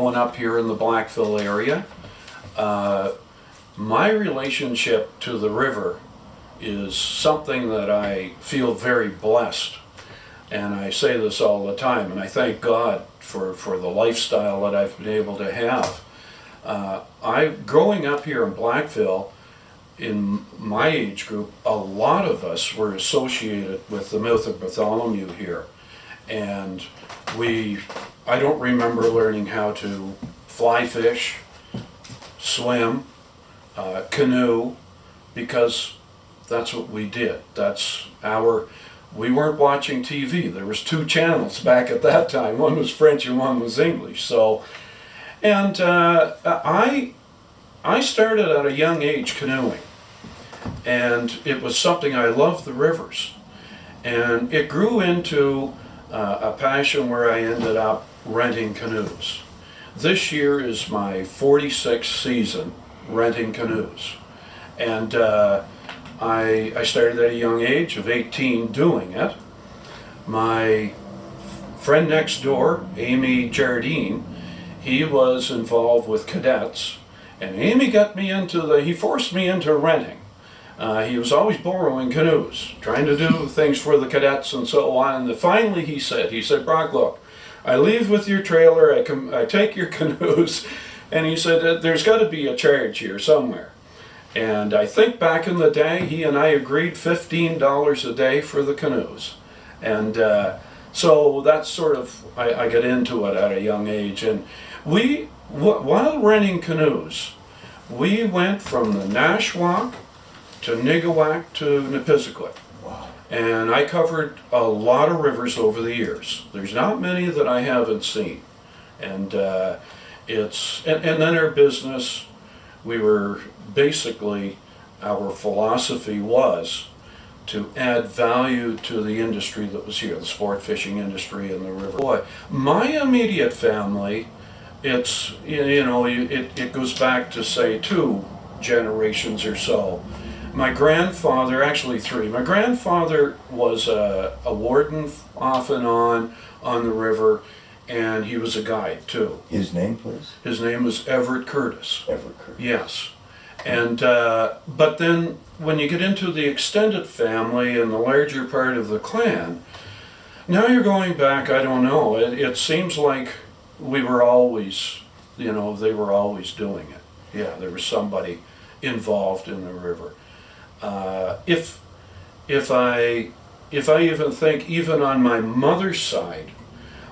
growing up here in the Blackville area. My relationship to the river is something that I feel very blessed. And I say this all the time, and I thank God for the lifestyle that I've been able to have. Growing up here in Blackville, in my age group, a lot of us were associated with the Myth of Bartholomew here. And I don't remember learning how to fly fish, swim, canoe, because that's what we did. We weren't watching TV. There was 2 channels back at that time. One was French and one was English. And I started at a young age canoeing, and it was something I loved, the rivers. And it grew into a passion where I ended up renting canoes. This year is my 46th season renting canoes. And I started at a young age of 18 doing it. My friend next door, Amy Jardine, he was involved with cadets, and Amy he forced me into renting. He was always borrowing canoes, trying to do things for the cadets and so on. And finally he said, Brock, look, I leave with your trailer, I take your canoes, and he said, there's got to be a charge here somewhere. And I think back in the day, he and I agreed $15 a day for the canoes. And so that's sort of, I got into it at a young age. And while renting canoes, we went from the Nashwaak to Nigawak to Nipisiguit. Wow. And I covered a lot of rivers over the years. There's not many that I haven't seen. And and then our business, our philosophy was to add value to the industry that was here, the sport fishing industry and the river. Boy, my immediate family, it goes back to say 2 generations or so. My grandfather, actually 3. My grandfather was a warden off and on the river, and he was a guide too. His name, please? His name was Everett Curtis. Everett Curtis. Yes. And but then when you get into the extended family and the larger part of the clan, now you're going back, I don't know, it seems like we were always, they were always doing it. Yeah, there was somebody involved in the river. If I even think, even on my mother's side,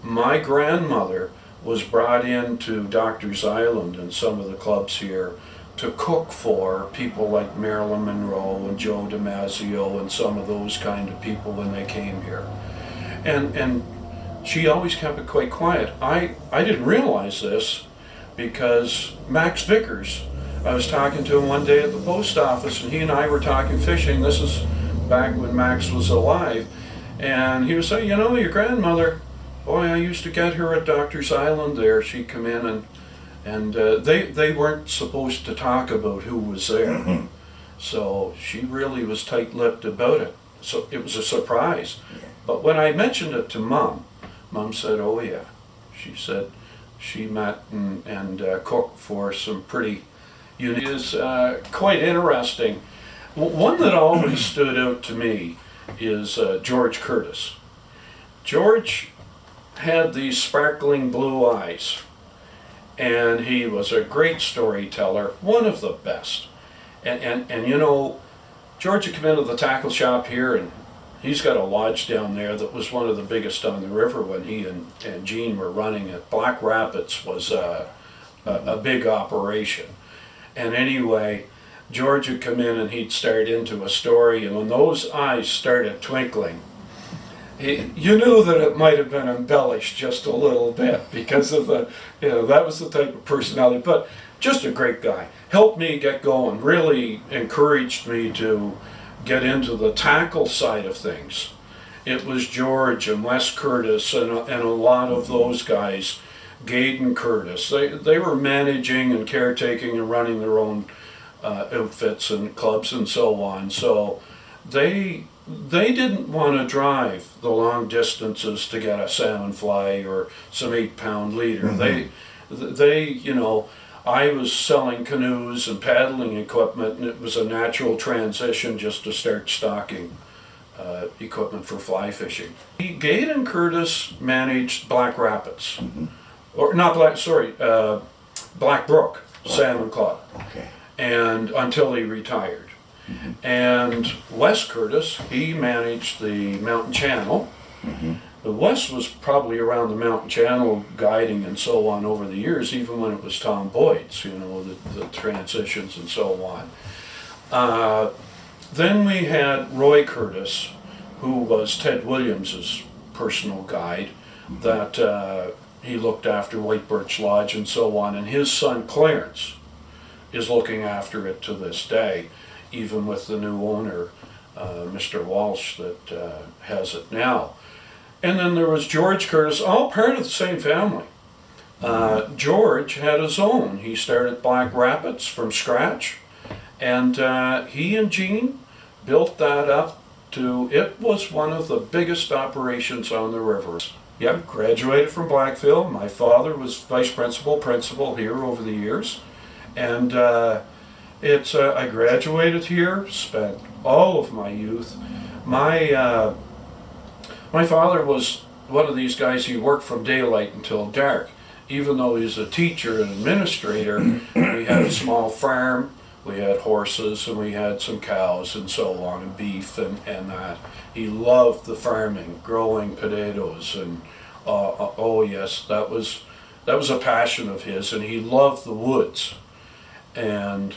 my grandmother was brought into Doctor's Island and some of the clubs here to cook for people like Marilyn Monroe and Joe DiMaggio and some of those kind of people when they came here. And she always kept it quite quiet. I didn't realize this because Max Vickers, I was talking to him one day at the post office, and he and I were talking fishing. This is back when Max was alive. And he was saying, your grandmother, boy, I used to get her at Doctor's Island there. She'd come in and they weren't supposed to talk about who was there. Mm-hmm. So she really was tight-lipped about it. So it was a surprise. But when I mentioned it to Mom said, oh yeah. She said she met and cooked for some pretty unique. It is quite interesting. One that always stood out to me is George Curtis. George had these sparkling blue eyes, and he was a great storyteller, one of the best. And George had come into the tackle shop here, and he's got a lodge down there that was one of the biggest on the river when he and Gene were running it. Black Rapids was a big operation. And anyway, George would come in and he'd start into a story, and when those eyes started twinkling, you knew that it might have been embellished just a little bit because of that was the type of personality. But just a great guy. Helped me get going, really encouraged me to get into the tackle side of things. It was George and Wes Curtis and a lot of those guys, Gaydon Curtis. They were managing and caretaking and running their own outfits and clubs and so on. So they didn't want to drive the long distances to get a salmon fly or some 8-pound leader. Mm-hmm. They, you know, I was selling canoes and paddling equipment, and it was a natural transition just to start stocking equipment for fly fishing. Gade and Curtis managed Black Rapids, or not Black, sorry, Black Brook Salmon Club, and until he retired. And Wes Curtis, he managed the Mountain Channel. Wes was probably around the Mountain Channel guiding and so on over the years, even when it was Tom Boyd's, you know, the transitions and so on. Then we had Roy Curtis, who was Ted Williams's personal guide, that he looked after White Birch Lodge and so on, and his son Clarence is looking after it to this day, even with the new owner, Mr. Walsh, that has it now. And then there was George Curtis, all part of the same family. George had his own. He started Black Rapids from scratch, and he and Gene built that up to, it was one of the biggest operations on the river. Yep, graduated from Blackville. My father was vice principal here over the years. And I graduated here, spent all of my youth. My father was one of these guys, he worked from daylight until dark. Even though he's a teacher and administrator, we had a small farm, we had horses, and we had some cows and so on, and beef and that. He loved the farming, growing potatoes, and oh yes, that was a passion of his, and he loved the woods. And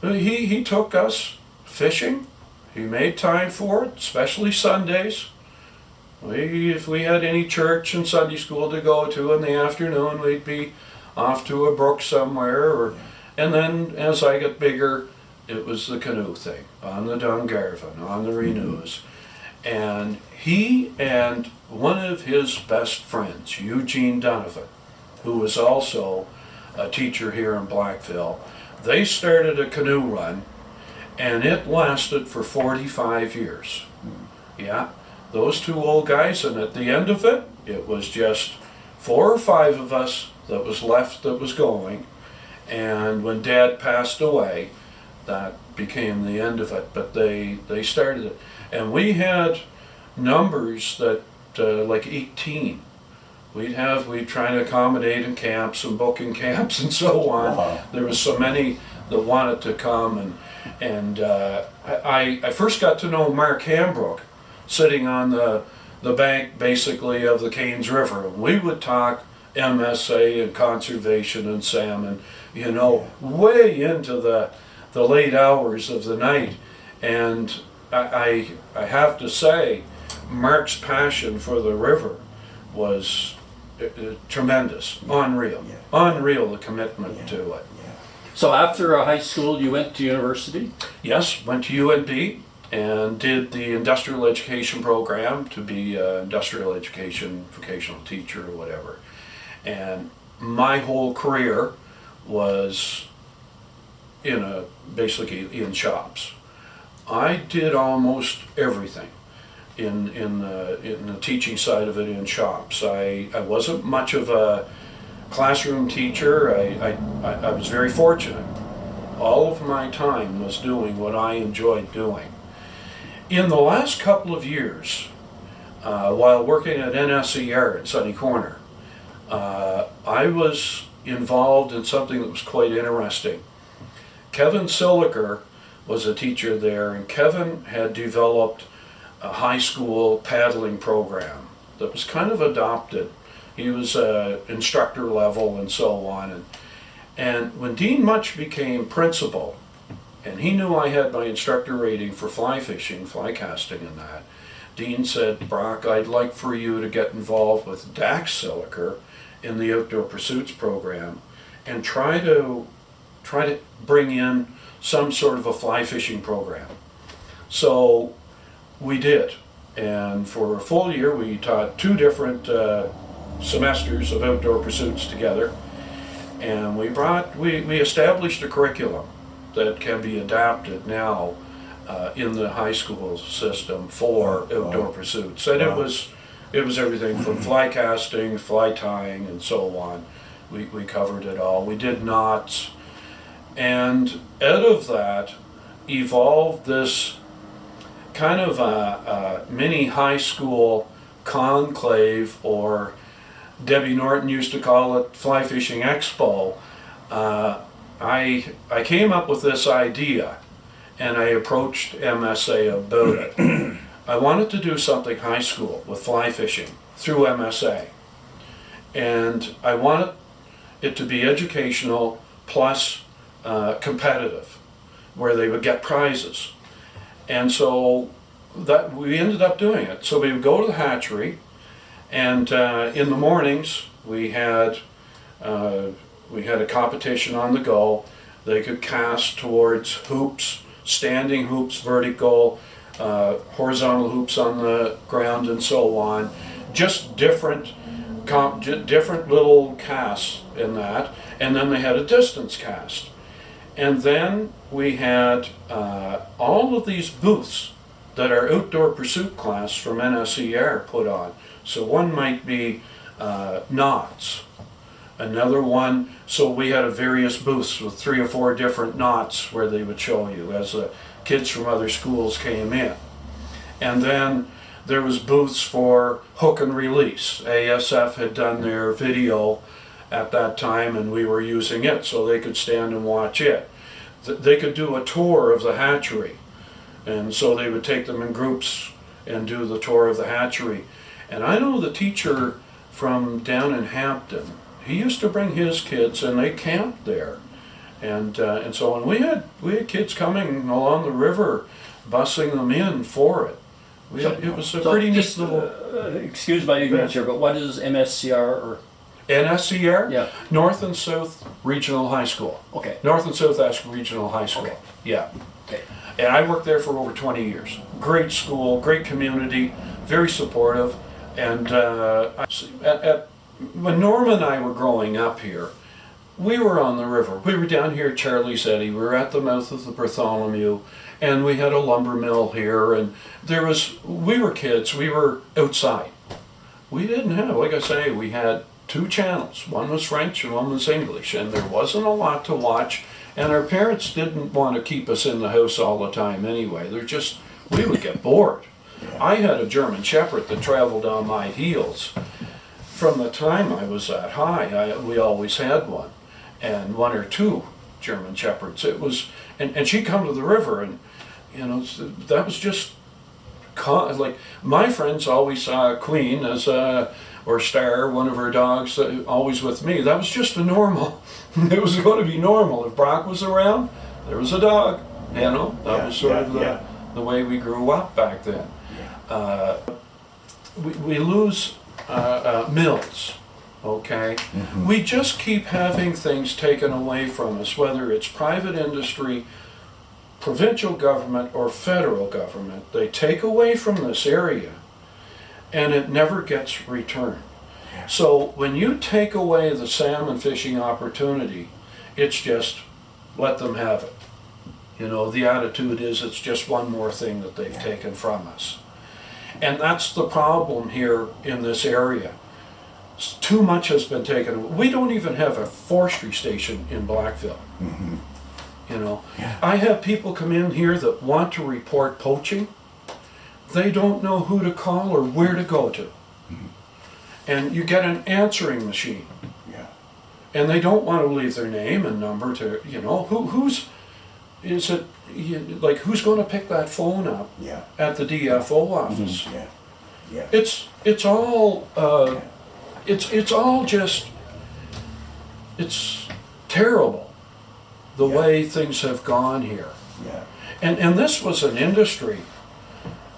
he took us fishing. He made time for it, especially Sundays. If we had any church and Sunday school to go to in the afternoon, we'd be off to a brook somewhere. And then as I got bigger, it was the canoe thing, on the Dungarvan, on the Renews. And he and one of his best friends, Eugene Donovan, who was also a teacher here in Blackville, they started a canoe run, and it lasted for 45 years. Yeah. Those two old guys, and at the end of it, it was just 4 or 5 of us that was left that was going. And when Dad passed away, that became the end of it. But they started it. And we had numbers that, like 18. We'd try to accommodate in camps and booking camps and so on. Wow. There was so many that wanted to come. And I first got to know Mark Hambrook, sitting on the bank basically of the Cairns River. We would talk MSA and conservation and salmon, you know, way into the late hours of the night. And I have to say, Mark's passion for the river was tremendous, unreal, the commitment to it. So after high school, you went to university? Yes, went to UNB. And did the industrial education program to be an industrial education vocational teacher or whatever. And my whole career was basically in shops. I did almost everything in the teaching side of it in shops. I wasn't much of a classroom teacher. I was very fortunate. All of my time was doing what I enjoyed doing. In the last couple of years, while working at NSER at Sunny Corner, I was involved in something that was quite interesting. Kevin Siliker was a teacher there, and Kevin had developed a high school paddling program that was kind of adopted. He was instructor level and so on. And when Dean Much became principal, and he knew I had my instructor rating for fly fishing, fly casting and that, Dean said, Brock, I'd like for you to get involved with Dax Siliker in the Outdoor Pursuits program and try to bring in some sort of a fly fishing program. So we did. And for a full year, we taught 2 different semesters of Outdoor Pursuits together. And we established a curriculum that can be adapted now in the high school system for outdoor pursuits. And it was everything from fly casting, fly tying, and so on, We covered it all. We did knots. And out of that evolved this kind of a mini high school conclave, or Debbie Norton used to call it Fly Fishing Expo. I came up with this idea, and I approached MSA about it. I wanted to do something high school with fly fishing through MSA. And I wanted it to be educational plus competitive, where they would get prizes. And so that we ended up doing it. So we would go to the hatchery, and in the mornings we had a competition on the go. They could cast towards hoops, standing hoops, vertical, horizontal hoops on the ground, and so on. Just different little casts in that. And then they had a distance cast. And then we had all of these booths that our outdoor pursuit class from NSCR put on. So one might be knots. Another one, so we had various booths with 3 or 4 different knots where they would show you as the kids from other schools came in. And then there was booths for hook and release. ASF had done their video at that time, and we were using it so they could stand and watch it. They could do a tour of the hatchery, and so they would take them in groups and do the tour of the hatchery. And I know the teacher from down in Hampton, he used to bring his kids, and they camped there. And so on. We had kids coming along the river, busing them in for it. It was a pretty neat little... excuse my ignorance here, but what is MSCR or... NSCR? Yeah. North and South Regional High School. Okay. North and South Regional High School. Okay. Yeah. Okay. And I worked there for over 20 years. Great school, great community, very supportive. And when Norma and I were growing up here, we were on the river. We were down here at Charlie's Eddy. We were at the mouth of the Bartholomew, and we had a lumber mill here. And we were kids. We were outside. We didn't have, like I say, we had 2 channels. One was French and one was English, and there wasn't a lot to watch. And our parents didn't want to keep us in the house all the time anyway. We would get bored. I had a German Shepherd that traveled on my heels. From the time I was that high, we always had one, and 1 or 2 German Shepherds. It was, and she'd come to the river, and that was just like my friends always saw Queen as or Star, one of her dogs, always with me. That was just a normal. It was going to be normal. If Brock was around, there was a dog. That was sort of the way we grew up back then. We lose mills, okay? Mm-hmm. We just keep having things taken away from us, whether it's private industry, provincial government, or federal government. They take away from this area, and it never gets returned. So when you take away the salmon fishing opportunity, it's just let them have it. The attitude is it's just one more thing that they've taken from us. And that's the problem here in this area. Too much has been taken away. We don't even have a forestry station in Blackville. Mm-hmm. I have people come in here that want to report poaching. They don't know who to call or where to go to. Mm-hmm. And you get an answering machine. Yeah. And they don't want to leave their name and number to, who's going to pick that phone up at the DFO office? Mm-hmm. Yeah. It's all it's all just, it's terrible the way things have gone here. Yeah. And this was an industry,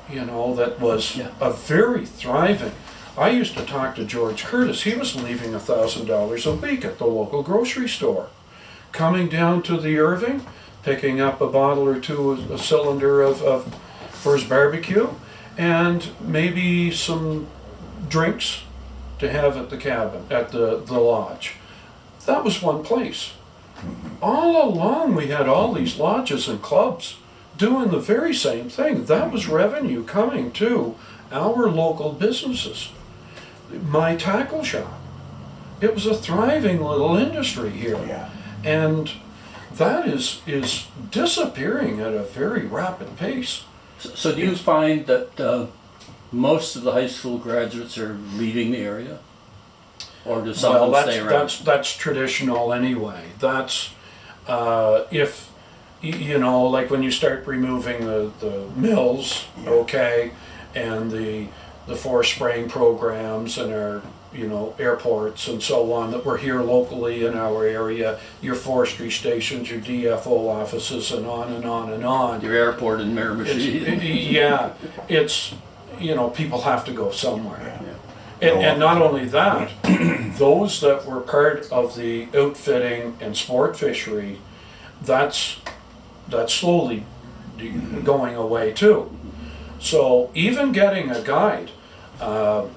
that was a very thriving. I used to talk to George Curtis. He was leaving $1,000 a week at the local grocery store, coming down to the Irving, picking up a bottle or 2, a cylinder for his barbecue, and maybe some drinks to have at the cabin, at the lodge. That was one place. All along we had all these lodges and clubs doing the very same thing. That was revenue coming to our local businesses. My tackle shop, it was a thriving little industry here. Yeah. And that is disappearing at a very rapid pace. So do you find that most of the high school graduates are leaving the area? Or do some of them stay around? That's traditional anyway. That's if you know, like when you start removing the mills, okay, and the forest spraying programs and our, you know, airports and so on that were here locally in our area, your forestry stations, your DFO offices, and on and on and on. Your airport in Miramichi. Yeah, it's, you know, people have to go somewhere. Yeah. And not only that, those that were part of the outfitting and sport fishery, that's slowly going away too. So even getting a guide, a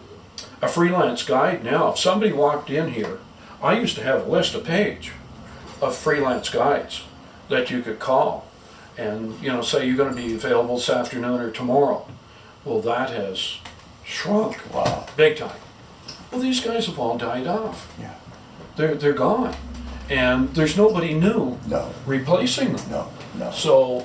freelance guide now, if somebody walked in here, I used to have a list, a page of freelance guides that you could call and, you know, say you're going to be available this afternoon or tomorrow. Well, that has shrunk. Wow. Big time. Well, these guys have all died off. Yeah. They're gone. And there's nobody new No. replacing them. No. No. So